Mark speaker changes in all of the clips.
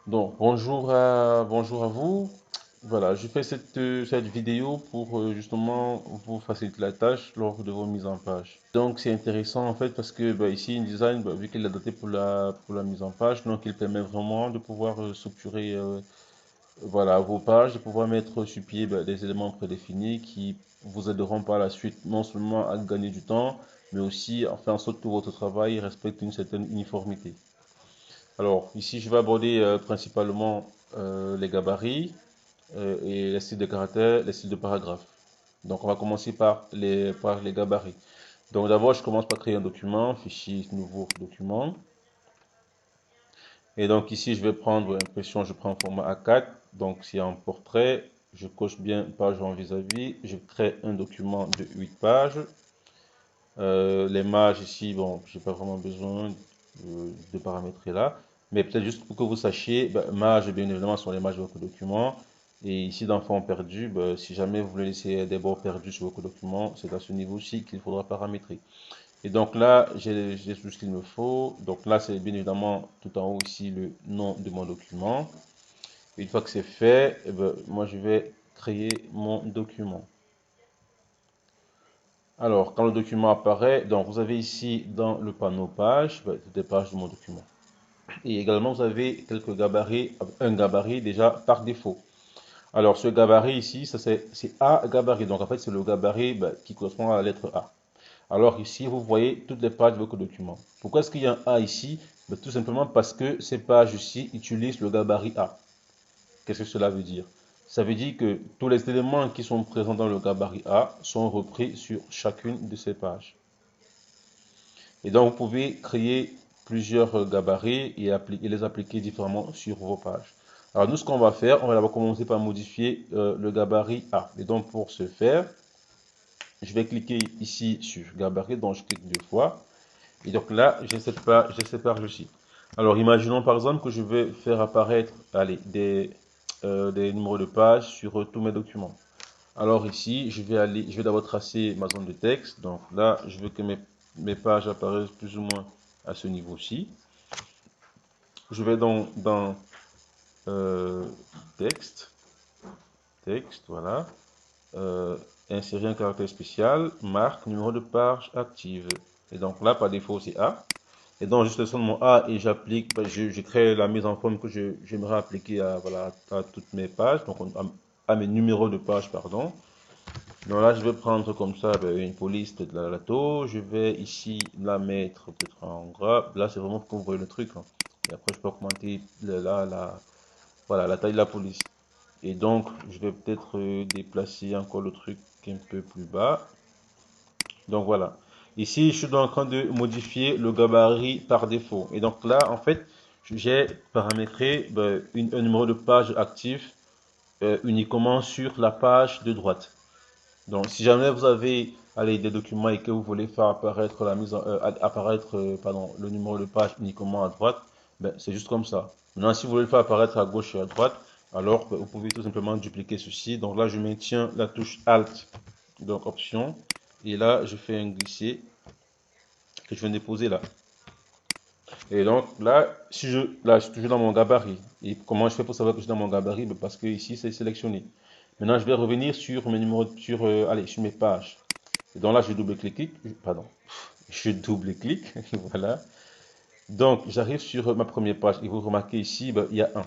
Speaker 1: Donc, bonjour à vous. Voilà, je fais cette vidéo pour justement vous faciliter la tâche lors de vos mises en page. Donc, c'est intéressant en fait parce que bah, ici, InDesign, bah, vu qu'il est doté pour la mise en page, donc il permet vraiment de pouvoir structurer voilà, vos pages, de pouvoir mettre sur pied bah, des éléments prédéfinis qui vous aideront par la suite non seulement à gagner du temps, mais aussi à faire en sorte que votre travail respecte une certaine uniformité. Alors, ici, je vais aborder principalement les gabarits et les styles de caractères, les styles de paragraphes. Donc, on va commencer par les gabarits. Donc, d'abord, je commence par créer un document, fichier, nouveau document. Et donc, ici, je vais prendre impression, je prends un format A4. Donc, s'il y a un portrait, je coche bien page en vis-à-vis. Je crée un document de 8 pages. Les marges ici, bon, j'ai pas vraiment besoin de paramétrer là. Mais peut-être juste pour que vous sachiez, bah, marges, bien évidemment, sont les marges de votre document. Et ici, dans fond perdu, bah, si jamais vous voulez laisser des bords perdus sur votre document, c'est à ce niveau-ci qu'il faudra paramétrer. Et donc là, j'ai tout ce qu'il me faut. Donc là, c'est bien évidemment tout en haut ici le nom de mon document. Une fois que c'est fait, eh ben, moi, je vais créer mon document. Alors, quand le document apparaît, donc vous avez ici dans le panneau page, toutes les pages de mon document. Et également, vous avez quelques gabarits, un gabarit déjà par défaut. Alors, ce gabarit ici, ça c'est A gabarit. Donc, en fait, c'est le gabarit qui correspond à la lettre A. Alors, ici, vous voyez toutes les pages de votre document. Pourquoi est-ce qu'il y a un A ici? Tout simplement parce que ces pages-ci utilisent le gabarit A. Qu'est-ce que cela veut dire? Ça veut dire que tous les éléments qui sont présents dans le gabarit A sont repris sur chacune de ces pages. Et donc, vous pouvez créer plusieurs gabarits et les appliquer différemment sur vos pages. Alors, nous, ce qu'on va faire, on va d'abord commencer par modifier le gabarit A. Et donc, pour ce faire, je vais cliquer ici sur gabarit, donc je clique deux fois. Et donc là, j'ai cette page-ci. Alors, imaginons par exemple que je vais faire apparaître allez, des numéros de page sur tous mes documents. Alors ici, je vais d'abord tracer ma zone de texte. Donc là, je veux que mes pages apparaissent plus ou moins à ce niveau-ci. Je vais dans euh, texte, texte, voilà. Euh, Insérer un caractère spécial, marque, numéro de page active. Et donc là, par défaut, c'est A. Et donc, je sélectionne mon A et j'applique, je crée la mise en forme que j'aimerais appliquer à, voilà, à toutes mes pages, donc à mes numéros de page, pardon. Donc là, je vais prendre comme ça une police de la lato. Je vais ici la mettre peut-être en gras. Là, c'est vraiment pour que vous voyez le truc, hein. Et après, je peux augmenter voilà, la taille de la police. Et donc, je vais peut-être déplacer encore le truc un peu plus bas. Donc voilà. Ici, je suis donc en train de modifier le gabarit par défaut. Et donc là, en fait, j'ai paramétré un numéro de page actif uniquement sur la page de droite. Donc, si jamais vous avez allez, des documents et que vous voulez faire apparaître pardon, le numéro de page uniquement à droite, c'est juste comme ça. Maintenant, si vous voulez le faire apparaître à gauche et à droite, alors vous pouvez tout simplement dupliquer ceci. Donc là, je maintiens la touche Alt, donc Option, et là, je fais un glisser que je viens de déposer là. Et donc là, là, je suis toujours dans mon gabarit. Et comment je fais pour savoir que je suis dans mon gabarit? Parce que ici, c'est sélectionné. Maintenant, je vais revenir sur mes numéros, allez, sur mes pages. Et donc là, je double-clique, pardon, je double-clique, voilà. Donc, j'arrive sur ma première page et vous remarquez ici, il y a un.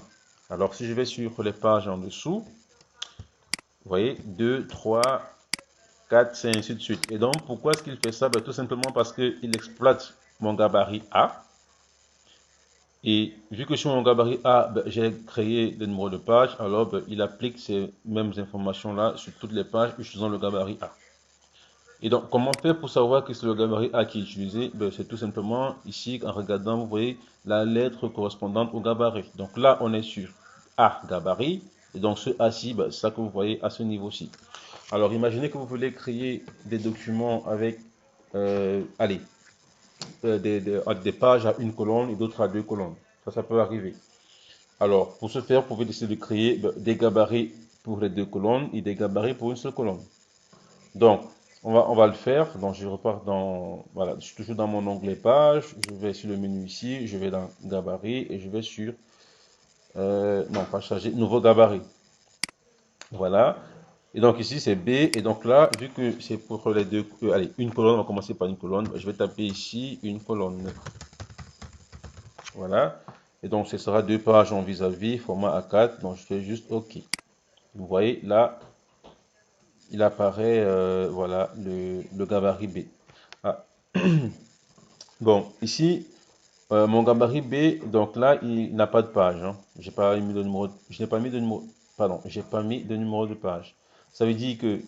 Speaker 1: Alors, si je vais sur les pages en dessous, vous voyez, 2, 3, 4, 5, ainsi de suite. Et donc, pourquoi est-ce qu'il fait ça? Tout simplement parce qu'il exploite mon gabarit A. Et vu que sur mon gabarit A, j'ai créé le numéro de page, alors il applique ces mêmes informations-là sur toutes les pages utilisant le gabarit A. Et donc, comment faire pour savoir que c'est le gabarit A qui est utilisé? C'est tout simplement ici, en regardant, vous voyez la lettre correspondante au gabarit. Donc là, on est sur A gabarit. Et donc ce A-ci, c'est ça que vous voyez à ce niveau-ci. Alors, imaginez que vous voulez créer des documents avec, allez, des pages à une colonne et d'autres à deux colonnes. Ça peut arriver. Alors, pour ce faire, vous pouvez décider de créer des gabarits pour les deux colonnes et des gabarits pour une seule colonne. Donc, on va le faire. Donc, je repars dans, voilà, je suis toujours dans mon onglet page. Je vais sur le menu ici, je vais dans gabarit et je vais sur non pas chargé, nouveau gabarit. Voilà. Et donc ici c'est B. Et donc là, vu que c'est pour les deux, allez, une colonne, on va commencer par une colonne. Je vais taper ici une colonne. Voilà. Et donc ce sera deux pages en vis-à-vis, format A4. Donc je fais juste OK. Vous voyez là, il apparaît, voilà, le gabarit B. Ah. Bon, ici, mon gabarit B, donc là, il n'a pas de page, hein. J'ai pas mis de numéro, je n'ai pas mis de numéro, pardon, j'ai pas mis de numéro de page. Ça veut dire que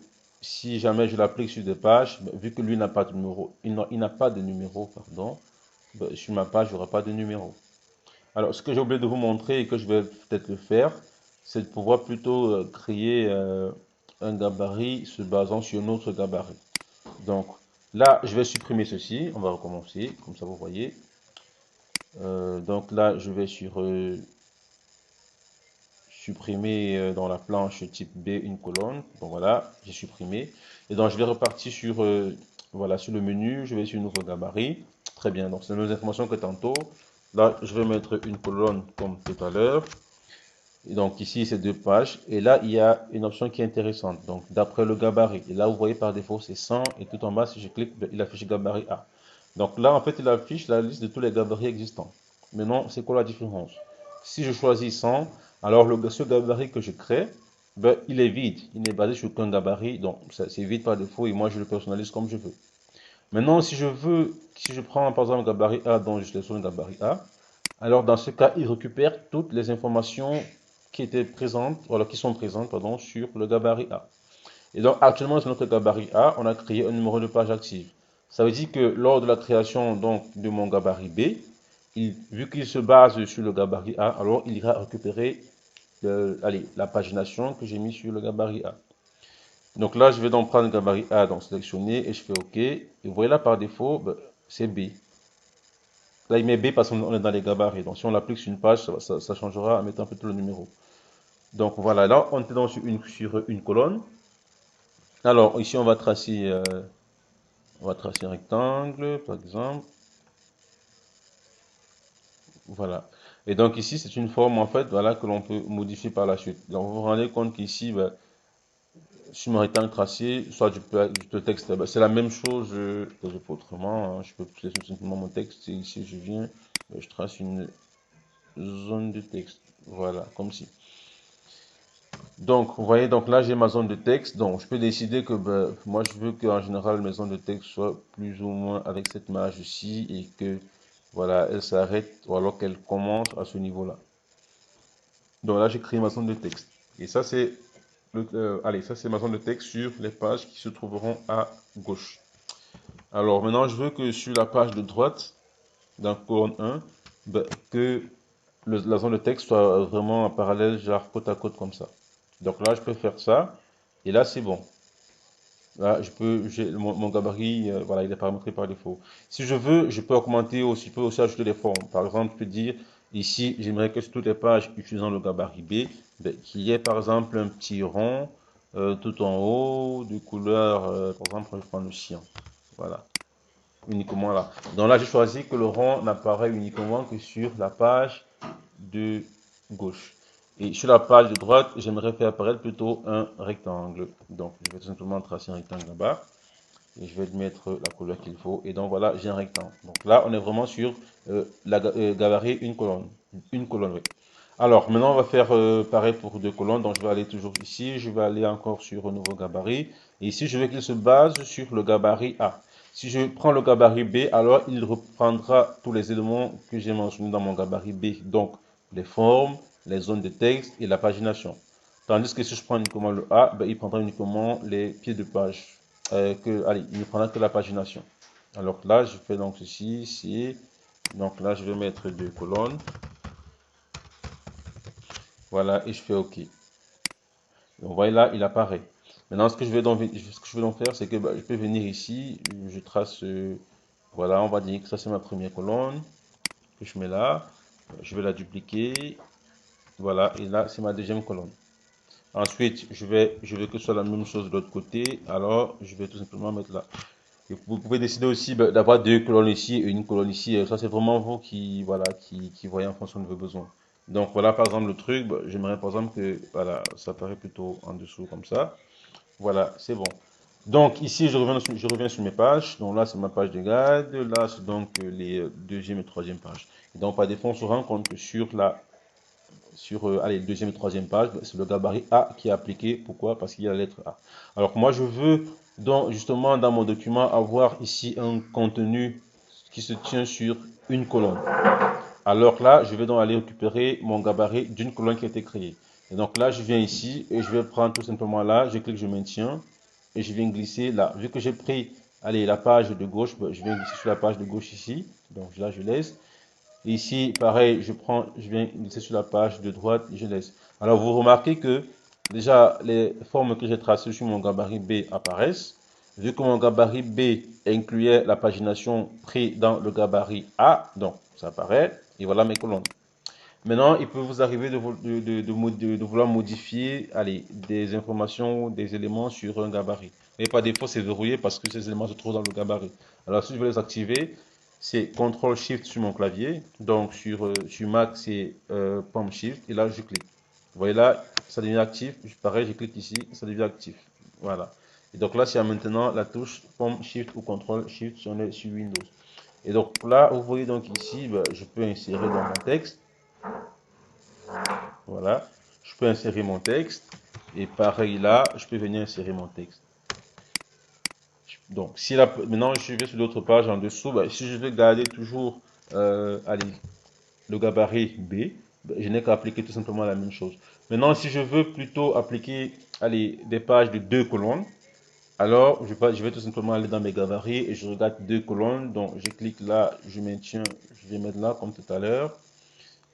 Speaker 1: si jamais je l'applique sur des pages, ben, vu que lui n'a pas de numéro, il n'a pas de numéro, pardon, ben, sur ma page, il n'y aura pas de numéro. Alors, ce que j'ai oublié de vous montrer et que je vais peut-être le faire, c'est de pouvoir plutôt créer un gabarit se basant sur un autre gabarit. Donc, là, je vais supprimer ceci. On va recommencer, comme ça vous voyez. Donc là, je vais sur supprimer dans la planche type B une colonne. Donc voilà, j'ai supprimé. Et donc je vais repartir sur, voilà, sur le menu. Je vais sur nouveau gabarit. Très bien, donc c'est les mêmes informations que tantôt. Là, je vais mettre une colonne comme tout à l'heure. Et donc ici, c'est deux pages. Et là, il y a une option qui est intéressante. Donc d'après le gabarit. Et là, vous voyez par défaut, c'est 100. Et tout en bas, si je clique, il affiche gabarit A. Donc là, en fait, il affiche la liste de tous les gabarits existants. Maintenant, c'est quoi la différence? Si je choisis 100, alors ce gabarit que je crée, ben, il est vide. Il n'est basé sur qu'un gabarit. Donc c'est vide par défaut et moi, je le personnalise comme je veux. Maintenant, si je prends par exemple un gabarit A dont je sélectionne un gabarit A, alors dans ce cas, il récupère toutes les informations qui étaient présentes, voilà, qui sont présentes, pardon, sur le gabarit A. Et donc actuellement sur notre gabarit A, on a créé un numéro de page active. Ça veut dire que lors de la création donc de mon gabarit B, vu qu'il se base sur le gabarit A, alors il ira récupérer allez, la pagination que j'ai mis sur le gabarit A. Donc là, je vais donc prendre le gabarit A, donc sélectionner et je fais OK. Et vous voyez là par défaut, ben, c'est B. Là, il met B parce qu'on est dans les gabarits. Donc si on l'applique sur une page, ça changera en mettant plutôt le numéro. Donc voilà, là, on est donc sur une colonne. Alors ici, on va tracer un rectangle, par exemple. Voilà. Et donc ici, c'est une forme en fait, voilà, que l'on peut modifier par la suite. Donc vous vous rendez compte qu'ici, ben, sur mon rectangle tracé, soit le texte, ben, c'est la même chose que je fais autrement, hein. Je peux sélectionner simplement mon texte et ici je viens, je trace une zone de texte. Voilà, comme ci. Donc, vous voyez, donc là j'ai ma zone de texte. Donc, je peux décider que ben, moi je veux qu'en général mes zones de texte soient plus ou moins avec cette marge-ci et que voilà, elle s'arrête ou alors qu'elle commence à ce niveau-là. Donc là, j'ai créé ma zone de texte. Et ça, c'est allez, ça c'est ma zone de texte sur les pages qui se trouveront à gauche. Alors maintenant, je veux que sur la page de droite, dans colonne 1, ben, que la zone de texte soit vraiment en parallèle, genre côte à côte comme ça. Donc là, je peux faire ça. Et là, c'est bon. Là, mon gabarit, voilà, il est paramétré par défaut. Si je veux, je peux augmenter aussi, je peux aussi ajouter des formes. Par exemple, je peux dire, ici, j'aimerais que sur toutes les pages utilisant le gabarit B, ben, qu'il y ait par exemple un petit rond tout en haut de couleur, par exemple, je prends le cyan. Voilà, uniquement là. Donc là, j'ai choisi que le rond n'apparaît uniquement que sur la page de gauche. Et sur la page de droite, j'aimerais faire apparaître plutôt un rectangle. Donc, je vais tout simplement tracer un rectangle là-bas. Et je vais mettre la couleur qu'il faut. Et donc, voilà, j'ai un rectangle. Donc là, on est vraiment sur la gabarit une colonne. Une colonne, oui. Alors, maintenant, on va faire pareil pour deux colonnes. Donc, je vais aller toujours ici. Je vais aller encore sur un nouveau gabarit. Et ici, je veux qu'il se base sur le gabarit A. Si je prends le gabarit B, alors il reprendra tous les éléments que j'ai mentionnés dans mon gabarit B. Donc, les formes, les zones de texte et la pagination. Tandis que si je prends uniquement le A, ben, il prendra uniquement les pieds de page. Allez, il ne prendra que la pagination. Alors là, je fais donc ceci, ici. Donc là, je vais mettre deux colonnes. Voilà, et je fais OK. Donc, vous voyez là, il apparaît. Maintenant, ce que je vais donc faire, c'est que ben, je peux venir ici, je trace, voilà, on va dire que ça c'est ma première colonne, que je mets là. Je vais la dupliquer. Voilà, et là, c'est ma deuxième colonne. Ensuite, je veux que ce soit la même chose de l'autre côté. Alors, je vais tout simplement mettre là. Et vous pouvez décider aussi d'avoir deux colonnes ici et une colonne ici. Ça, c'est vraiment vous qui, voilà, qui voyez en fonction de vos besoins. Donc voilà par exemple le truc, bah, j'aimerais par exemple que voilà, ça paraît plutôt en dessous comme ça. Voilà, c'est bon. Donc ici je reviens sur mes pages. Donc là c'est ma page de garde, là c'est donc les deuxième et troisième pages. Et donc par défaut on se rend compte que sur allez, deuxième et troisième page, c'est le gabarit A qui est appliqué. Pourquoi? Parce qu'il y a la lettre A. Alors moi je veux donc justement dans mon document avoir ici un contenu qui se tient sur une colonne. Alors là, je vais donc aller récupérer mon gabarit d'une colonne qui a été créée. Et donc là, je viens ici et je vais prendre tout simplement là, je clique, je maintiens et je viens glisser là. Vu que j'ai pris, allez, la page de gauche, je viens glisser sur la page de gauche ici. Donc là, je laisse. Et ici, pareil, je viens glisser sur la page de droite et je laisse. Alors vous remarquez que déjà les formes que j'ai tracées sur mon gabarit B apparaissent. Vu que mon gabarit B incluait la pagination prise dans le gabarit A, donc ça apparaît. Et voilà mes colonnes. Maintenant, il peut vous arriver de vouloir modifier allez, des informations, des éléments sur un gabarit. Mais par défaut, c'est verrouillé parce que ces éléments se trouvent dans le gabarit. Alors, si je veux les activer, c'est CTRL-SHIFT sur mon clavier. Donc, sur Mac, c'est POM-SHIFT. Et là, je clique. Vous voyez là, ça devient actif. Pareil, je clique ici, ça devient actif. Voilà. Et donc là, c'est maintenant la touche POM-SHIFT ou CTRL-SHIFT si on est sur Windows. Et donc là, vous voyez donc ici, je peux insérer dans mon texte. Voilà, je peux insérer mon texte et pareil là, je peux venir insérer mon texte. Donc, si là, maintenant je vais sur l'autre page en dessous, si je veux garder toujours allez, le gabarit B, je n'ai qu'à appliquer tout simplement la même chose. Maintenant, si je veux plutôt appliquer allez, des pages de 2 colonnes, alors je vais tout simplement aller dans mes gabarits et je regarde 2 colonnes. Donc, je clique là, je maintiens, je vais mettre là comme tout à l'heure.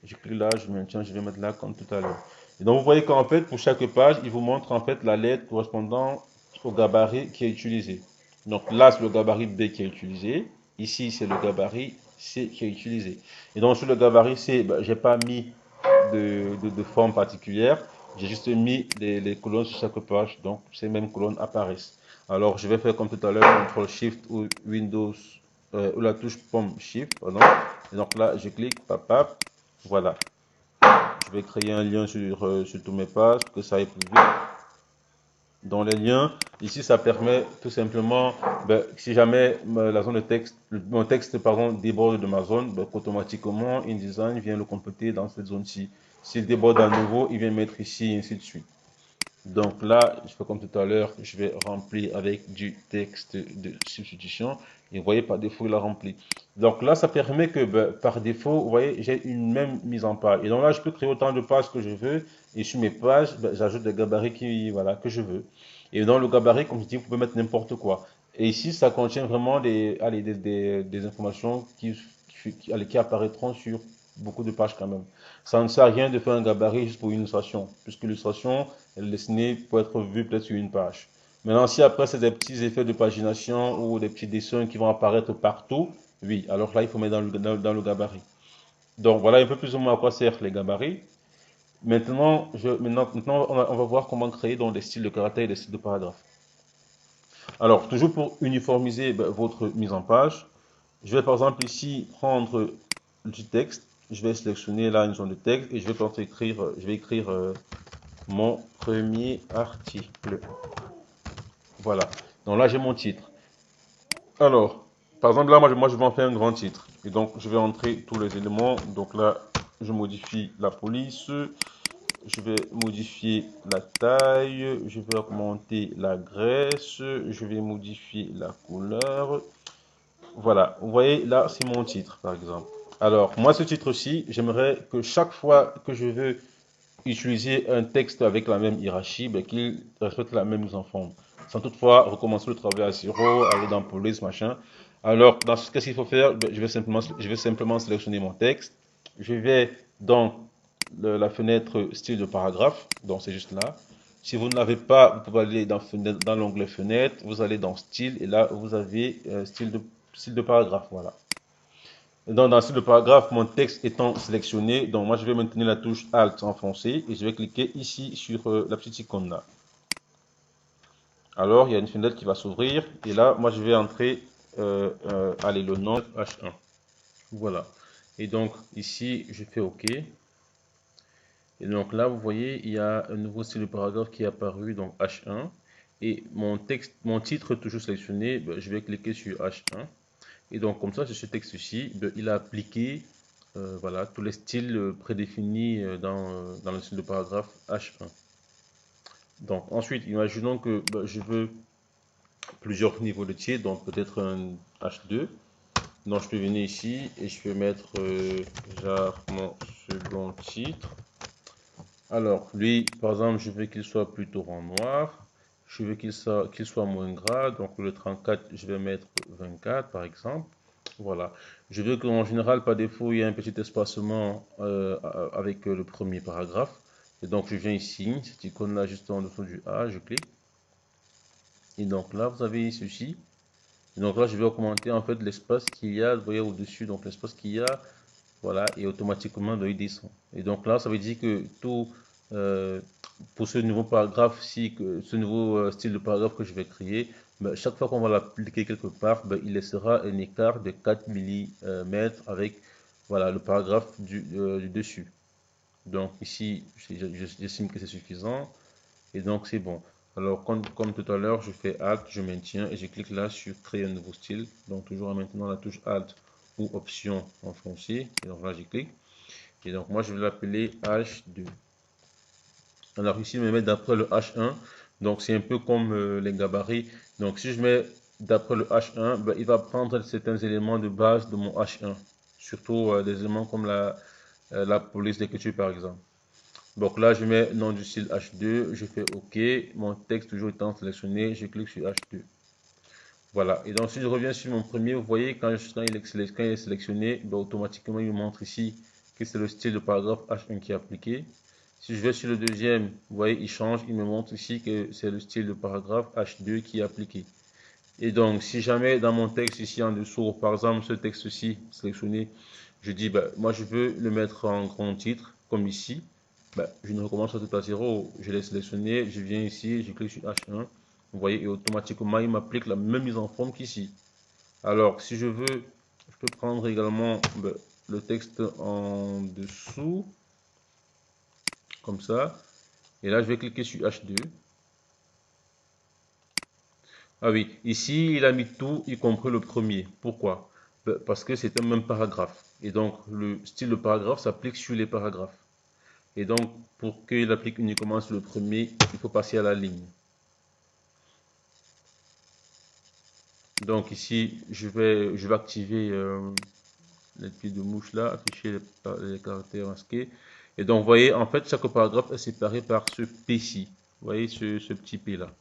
Speaker 1: Je clique là, je maintiens, je vais mettre là comme tout à l'heure. Et donc vous voyez qu'en fait, pour chaque page, il vous montre en fait la lettre correspondant au gabarit qui est utilisé. Donc là, c'est le gabarit B qui est utilisé. Ici, c'est le gabarit C qui est utilisé. Et donc sur le gabarit C, je n'ai pas mis de forme particulière. J'ai juste mis les colonnes sur chaque page. Donc ces mêmes colonnes apparaissent. Alors je vais faire comme tout à l'heure, CTRL SHIFT ou Windows ou la touche POM SHIFT. Pardon. Et donc là, je clique, pap. Voilà. Je vais créer un lien sur tous mes pages pour que ça aille plus vite. Dans les liens, ici, ça permet tout simplement, si jamais la zone de texte, mon texte pardon, déborde de ma zone, qu'automatiquement InDesign vient le compléter dans cette zone-ci. S'il déborde à nouveau, il vient mettre ici, et ainsi de suite. Donc là, je fais comme tout à l'heure, je vais remplir avec du texte de substitution. Et vous voyez, par défaut, il a rempli. Donc là, ça permet que par défaut, vous voyez, j'ai une même mise en page. Et donc là, je peux créer autant de pages que je veux. Et sur mes pages, j'ajoute des gabarits voilà, que je veux. Et dans le gabarit, comme je dis, vous pouvez mettre n'importe quoi. Et ici, ça contient vraiment des informations qui apparaîtront sur beaucoup de pages quand même. Ça ne sert à rien de faire un gabarit juste pour une illustration, puisque l'illustration, elle est destinée pour être vue peut-être sur une page. Maintenant, si après c'est des petits effets de pagination ou des petits dessins qui vont apparaître partout, oui, alors là, il faut mettre dans le gabarit. Donc voilà un peu plus ou moins à quoi servent les gabarits. Maintenant on va voir comment créer donc, des styles de caractères et des styles de paragraphes. Alors, toujours pour uniformiser votre mise en page, je vais par exemple ici prendre du texte. Je vais sélectionner là une zone de texte et je vais écrire mon premier article. Voilà. Donc là, j'ai mon titre. Alors, par exemple, là, moi, je vais en faire un grand titre. Et donc, je vais entrer tous les éléments. Donc là, je modifie la police. Je vais modifier la taille. Je vais augmenter la graisse. Je vais modifier la couleur. Voilà. Vous voyez, là, c'est mon titre, par exemple. Alors, moi, ce titre-ci, j'aimerais que chaque fois que je veux utiliser un texte avec la même hiérarchie, qu'il respecte la même mise en forme. Sans toutefois recommencer le travail à zéro, aller dans police, machin. Alors, qu'est-ce qu'il faut faire? Je vais simplement sélectionner mon texte. Je vais dans la fenêtre style de paragraphe. Donc, c'est juste là. Si vous ne l'avez pas, vous pouvez aller dans l'onglet fenêtre. Vous allez dans style et là, vous avez style de paragraphe. Voilà. Donc, dans le paragraphe, mon texte étant sélectionné, donc moi je vais maintenir la touche Alt enfoncée et je vais cliquer ici sur la petite icône là. Alors, il y a une fenêtre qui va s'ouvrir et là, moi je vais entrer allez, le nom H1. Voilà. Et donc, ici, je fais OK. Et donc là, vous voyez, il y a un nouveau style de paragraphe qui est apparu, donc H1. Et mon texte, mon titre toujours sélectionné, ben, je vais cliquer sur H1. Et donc comme ça, sur ce texte-ci, ben, il a appliqué voilà, tous les styles prédéfinis dans le style de paragraphe H1. Donc ensuite, imaginons que ben, je veux plusieurs niveaux de titre, donc peut-être un H2. Donc je peux venir ici et je peux mettre genre mon second titre. Alors lui, par exemple, je veux qu'il soit plutôt en noir. Je veux qu'il soit moins gras. Donc le 34, je vais mettre 24 par exemple. Voilà. Je veux qu'en général, par défaut, il y ait un petit espacement avec le premier paragraphe. Et donc je viens ici, cette icône-là juste en dessous du A, je clique. Et donc là, vous avez ceci. Et donc là, je vais augmenter en fait l'espace qu'il y a, vous voyez au-dessus, donc l'espace qu'il y a, voilà, et automatiquement il descend. Et donc là, ça veut dire que tout, euh, pour ce nouveau paragraphe, si, ce nouveau style de paragraphe que je vais créer, ben, chaque fois qu'on va l'appliquer quelque part, ben, il laissera un écart de 4 millimètres avec voilà, le paragraphe du dessus. Donc ici, j'estime que c'est suffisant. Et donc c'est bon. Alors comme tout à l'heure, je fais Alt, je maintiens et je clique là sur créer un nouveau style. Donc toujours en maintenant la touche Alt ou Option en français. Et donc là, je clique. Et donc moi, je vais l'appeler H2. Alors ici, je me mets d'après le H1. Donc c'est un peu comme les gabarits. Donc si je mets d'après le H1, ben, il va prendre certains éléments de base de mon H1. Surtout des éléments comme la police d'écriture par exemple. Donc là, je mets nom du style H2, je fais OK. Mon texte toujours étant sélectionné, je clique sur H2. Voilà. Et donc, si je reviens sur mon premier, vous voyez, quand il est sélectionné, ben, automatiquement, il me montre ici que c'est le style de paragraphe H1 qui est appliqué. Si je vais sur le deuxième, vous voyez, il change. Il me montre ici que c'est le style de paragraphe H2 qui est appliqué. Et donc, si jamais dans mon texte ici en dessous, par exemple, ce texte-ci sélectionné, je dis, ben, moi, je veux le mettre en grand titre, comme ici. Ben, je ne recommence pas tout à zéro. Je l'ai sélectionné, je viens ici, je clique sur H1. Vous voyez, et automatiquement, il m'applique la même mise en forme qu'ici. Alors, si je veux, je peux prendre également ben, le texte en dessous, comme ça. Et là, je vais cliquer sur H2. Ah oui, ici, il a mis tout, y compris le premier. Pourquoi? Parce que c'est un même paragraphe. Et donc, le style de paragraphe s'applique sur les paragraphes. Et donc, pour qu'il applique uniquement sur le premier, il faut passer à la ligne. Donc ici, je vais activer les pieds de mouche là, afficher les caractères masqués. Et donc, vous voyez, en fait, chaque paragraphe est séparé par ce P-ci. Vous voyez ce petit P là.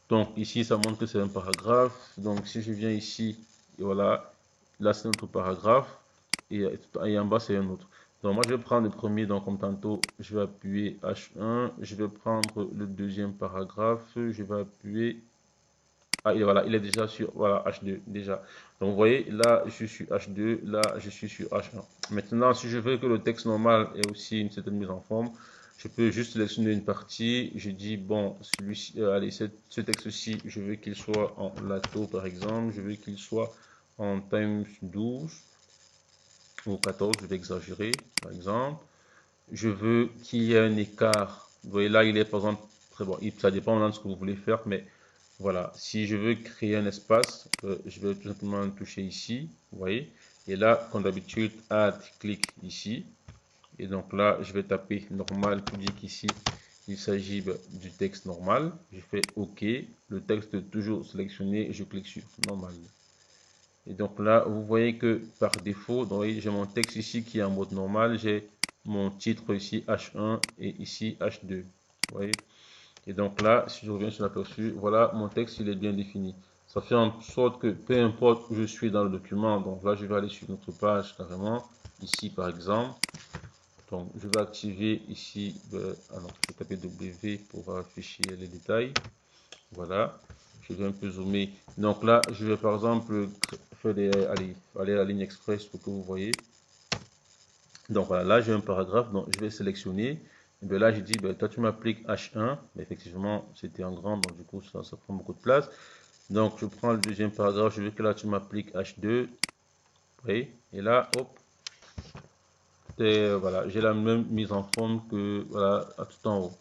Speaker 1: Donc ici, ça montre que c'est un paragraphe. Donc si je viens ici, et voilà, là c'est notre paragraphe. Et en bas, c'est un autre. Donc moi, je vais prendre le premier. Donc comme tantôt, je vais appuyer H1. Je vais prendre le deuxième paragraphe. Je vais appuyer. Ah, et voilà, il est déjà sur voilà, H2 déjà. Donc vous voyez, là, je suis H2. Là, je suis sur H1. Maintenant, si je veux que le texte normal ait aussi une certaine mise en forme, je peux juste sélectionner une partie. Je dis, bon, celui-ci, allez, ce texte-ci, je veux qu'il soit en lato, par exemple. Je veux qu'il soit en times 12 ou 14, je vais exagérer, par exemple. Je veux qu'il y ait un écart. Vous voyez, là, il est, par exemple, très bon. Ça dépend de ce que vous voulez faire, mais voilà. Si je veux créer un espace, je vais tout simplement toucher ici, vous voyez. Et là, comme d'habitude, add, clique ici. Et donc là, je vais taper normal pour dire qu'ici, il s'agit du texte normal. Je fais OK. Le texte est toujours sélectionné. Je clique sur normal. Et donc là, vous voyez que par défaut, j'ai mon texte ici qui est en mode normal. J'ai mon titre ici H1 et ici H2. Vous voyez. Et donc là, si je reviens sur l'aperçu, voilà, mon texte, il est bien défini. Ça fait en sorte que peu importe où je suis dans le document, donc là, je vais aller sur notre page carrément. Ici, par exemple. Donc, je vais activer ici, alors, je vais taper W pour afficher les détails. Voilà, je vais un peu zoomer. Donc là, je vais par exemple faire aller à la ligne express pour que vous voyez. Donc voilà, là j'ai un paragraphe, donc je vais sélectionner. Et bien là, je dis, ben, toi tu m'appliques H1, mais effectivement c'était en grand, donc du coup ça prend beaucoup de place. Donc je prends le deuxième paragraphe, je veux que là tu m'appliques H2. Oui, et là, hop, voilà, j'ai la même mise en forme que voilà, à tout en haut.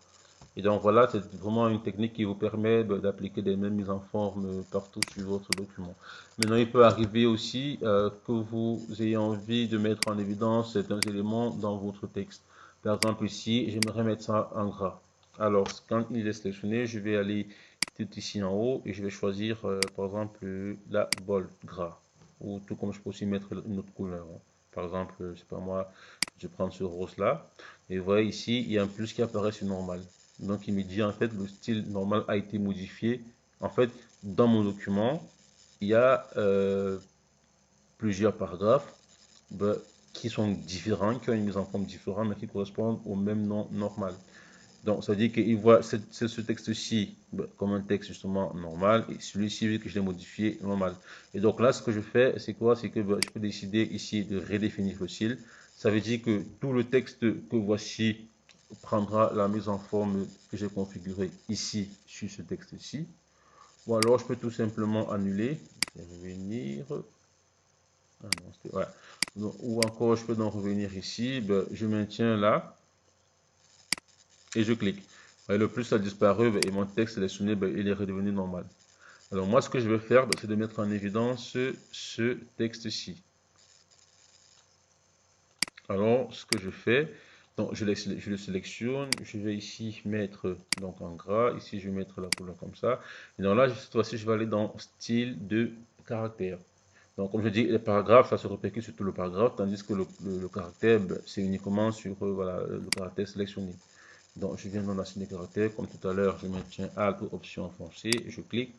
Speaker 1: Et donc voilà, c'est vraiment une technique qui vous permet d'appliquer des mêmes mises en forme partout sur votre document. Maintenant, il peut arriver aussi que vous ayez envie de mettre en évidence certains éléments dans votre texte. Par exemple, ici, j'aimerais mettre ça en gras. Alors, quand il est sélectionné, je vais aller tout ici en haut et je vais choisir, par exemple, la bold gras. Ou tout comme je peux aussi mettre une autre couleur. Par exemple, je sais pas moi, je prends ce rose là. Et vous voyez ici, il y a un plus qui apparaît sur normal. Donc il me dit en fait le style normal a été modifié. En fait, dans mon document, il y a plusieurs paragraphes ben, qui sont différents, qui ont une mise en forme différente, mais qui correspondent au même nom normal. Donc ça veut dire qu'il voit ce texte-ci ben, comme un texte justement normal et celui-ci que je l'ai modifié normal. Et donc là, ce que je fais, c'est quoi? C'est que ben, je peux décider ici de redéfinir le style. Ça veut dire que tout le texte que voici prendra la mise en forme que j'ai configurée ici sur ce texte-ci. Ou alors je peux tout simplement annuler, revenir, ah non, ouais. Donc, ou encore je peux donc revenir ici, ben, je maintiens là et je clique. Et le plus a disparu ben, et mon texte sélectionné, ben, il est redevenu normal. Alors moi ce que je vais faire, ben, c'est de mettre en évidence ce texte-ci. Alors ce que je fais, donc je le sélectionne, je vais ici mettre donc en gras, ici je vais mettre la couleur comme ça. Et donc là cette fois-ci je vais aller dans style de caractère. Donc comme je dis, les paragraphes ça se répercute sur tout le paragraphe, tandis que le caractère ben, c'est uniquement sur voilà, le caractère sélectionné. Donc je viens dans la suite des caractères, comme tout à l'heure je maintiens Alt ou option foncée, je clique.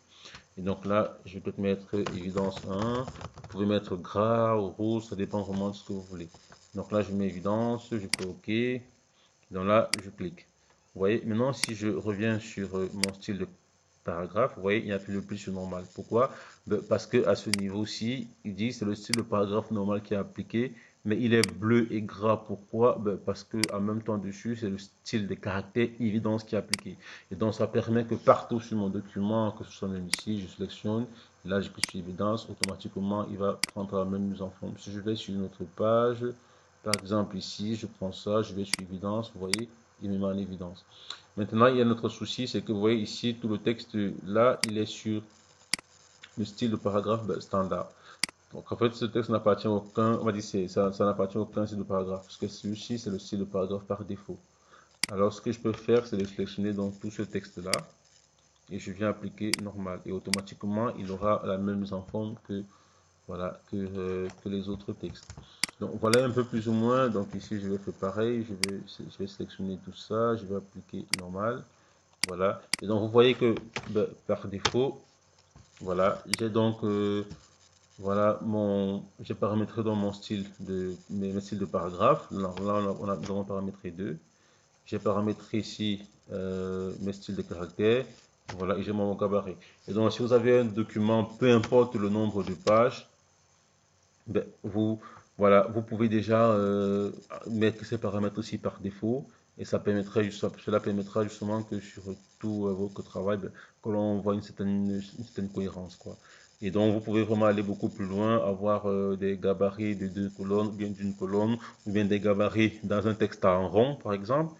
Speaker 1: Et donc là je vais peut-être mettre évidence 1, vous pouvez mettre gras ou rouge, ça dépend vraiment de ce que vous voulez. Donc là, je mets évidence, je fais OK. Donc là, je clique. Vous voyez, maintenant, si je reviens sur mon style de paragraphe, vous voyez, il n'y a plus de plus sur normal. Pourquoi? Parce que à ce niveau-ci, il dit c'est le style de paragraphe normal qui est appliqué, mais il est bleu et gras. Pourquoi? Parce que en même temps dessus, c'est le style de caractère évidence qui est appliqué. Et donc, ça permet que partout sur mon document, que ce soit même ici, je sélectionne, là, je clique sur évidence, automatiquement, il va prendre la même mise en forme. Si je vais sur une autre page, par exemple ici, je prends ça, je vais sur évidence, vous voyez, il me met en évidence. Maintenant, il y a notre souci, c'est que vous voyez ici, tout le texte là, il est sur le style de paragraphe standard. Donc en fait, ce texte n'appartient à aucun, on va dire, ça n'appartient à aucun style de paragraphe, parce que celui-ci, c'est le style de paragraphe par défaut. Alors, ce que je peux faire, c'est de sélectionner donc tout ce texte-là, et je viens appliquer normal. Et automatiquement, il aura la même mise en forme que, voilà, que les autres textes. Donc voilà un peu plus ou moins. Donc ici, je vais faire pareil. Je vais sélectionner tout ça. Je vais appliquer normal. Voilà. Et donc vous voyez que par défaut, voilà, j'ai donc voilà j'ai paramétré dans mon style de mes styles de paragraphe. Là, nous avons paramétré deux. J'ai paramétré ici mes styles de caractères. Voilà, et j'ai mon gabarit. Et donc si vous avez un document, peu importe le nombre de pages, voilà, vous pouvez déjà mettre ces paramètres aussi par défaut et cela permettra justement que sur tout votre travail, que l'on voit une certaine cohérence, quoi. Et donc, vous pouvez vraiment aller beaucoup plus loin, avoir des gabarits de deux colonnes, ou bien d'une colonne, ou bien des gabarits dans un texte en rond, par exemple.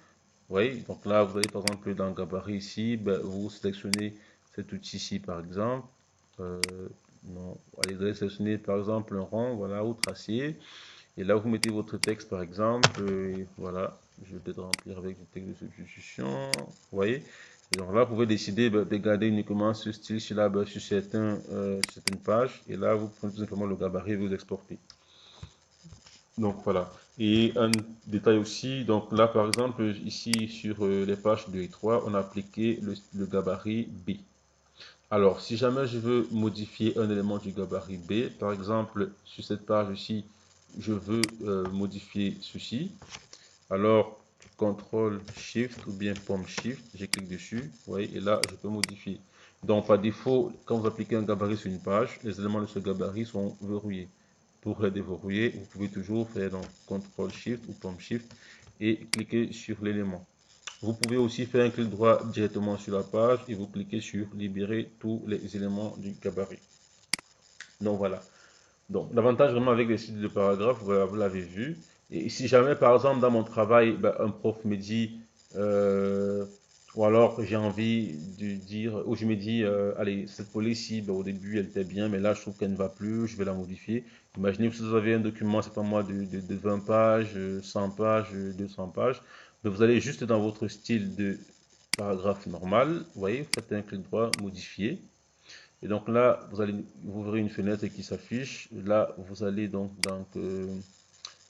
Speaker 1: Oui, donc là, vous allez par exemple dans le gabarit ici, vous sélectionnez cet outil ici, par exemple. Euh, non, allez, vous allez sélectionner par exemple un rond, voilà, ou tracé. Et là, vous mettez votre texte, par exemple. Et voilà, je vais peut-être remplir avec du texte de substitution. Vous voyez? Et donc là, vous pouvez décider de garder uniquement ce style là sur certaines pages. Et là, vous prenez tout simplement le gabarit et vous exportez. Donc voilà. Et un détail aussi, donc là par exemple, ici sur les pages 2 et 3, on a appliqué le gabarit B. Alors, si jamais je veux modifier un élément du gabarit B, par exemple, sur cette page ici, je veux modifier ceci. Alors, CTRL SHIFT ou bien pomme SHIFT, je clique dessus, vous voyez, et là, je peux modifier. Donc, par défaut, quand vous appliquez un gabarit sur une page, les éléments de ce gabarit sont verrouillés. Pour les déverrouiller, vous pouvez toujours faire donc CTRL SHIFT ou pomme SHIFT et cliquer sur l'élément. Vous pouvez aussi faire un clic droit directement sur la page et vous cliquez sur libérer tous les éléments du gabarit. Donc voilà. Donc l'avantage vraiment avec les styles de paragraphe, vous l'avez vu. Et si jamais, par exemple, dans mon travail, ben, un prof me dit, euh, ou alors j'ai envie de dire, ou je me dis, allez, cette police-ci, ben, au début, elle était bien, mais là, je trouve qu'elle ne va plus, je vais la modifier. Imaginez que vous avez un document, c'est pas moi, de 20 pages, 100 pages, 200 pages. Mais vous allez juste dans votre style de paragraphe normal, vous voyez, vous faites un clic droit, modifier. Et donc là, vous verrez une fenêtre qui s'affiche. Là, vous allez donc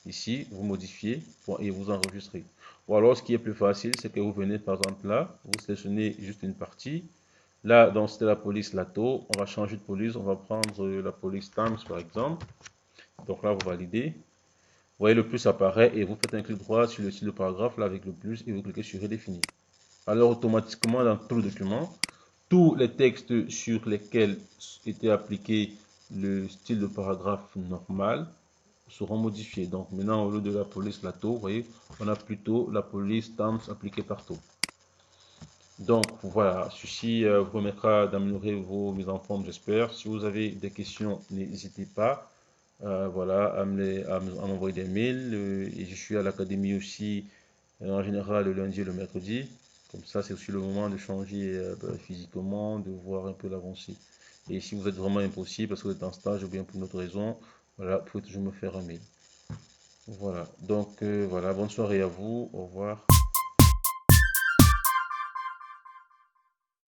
Speaker 1: ici, vous modifiez et vous enregistrez. Ou alors, ce qui est plus facile, c'est que vous venez par exemple là, vous sélectionnez juste une partie. Là, donc c'était la police Lato. On va changer de police. On va prendre la police Thames par exemple. Donc là, vous validez. Vous voyez, le plus apparaît et vous faites un clic droit sur le style de paragraphe là avec le plus et vous cliquez sur redéfinir. Alors, automatiquement, dans tout le document, tous les textes sur lesquels était appliqué le style de paragraphe normal seront modifiés. Donc maintenant, au lieu de la police Lato, vous voyez, on a plutôt la police Thames appliquée partout. Donc voilà, ceci vous permettra d'améliorer vos mises en forme, j'espère. Si vous avez des questions, n'hésitez pas voilà, à m'envoyer des mails. Et je suis à l'académie aussi, en général, le lundi et le mercredi. Comme ça, c'est aussi le moment de changer physiquement, de voir un peu l'avancée. Et si vous êtes vraiment impossible, parce que vous êtes en stage ou bien pour une autre raison, voilà, vous pouvez toujours me faire un mail. Voilà, donc voilà, bonne soirée à vous, au revoir.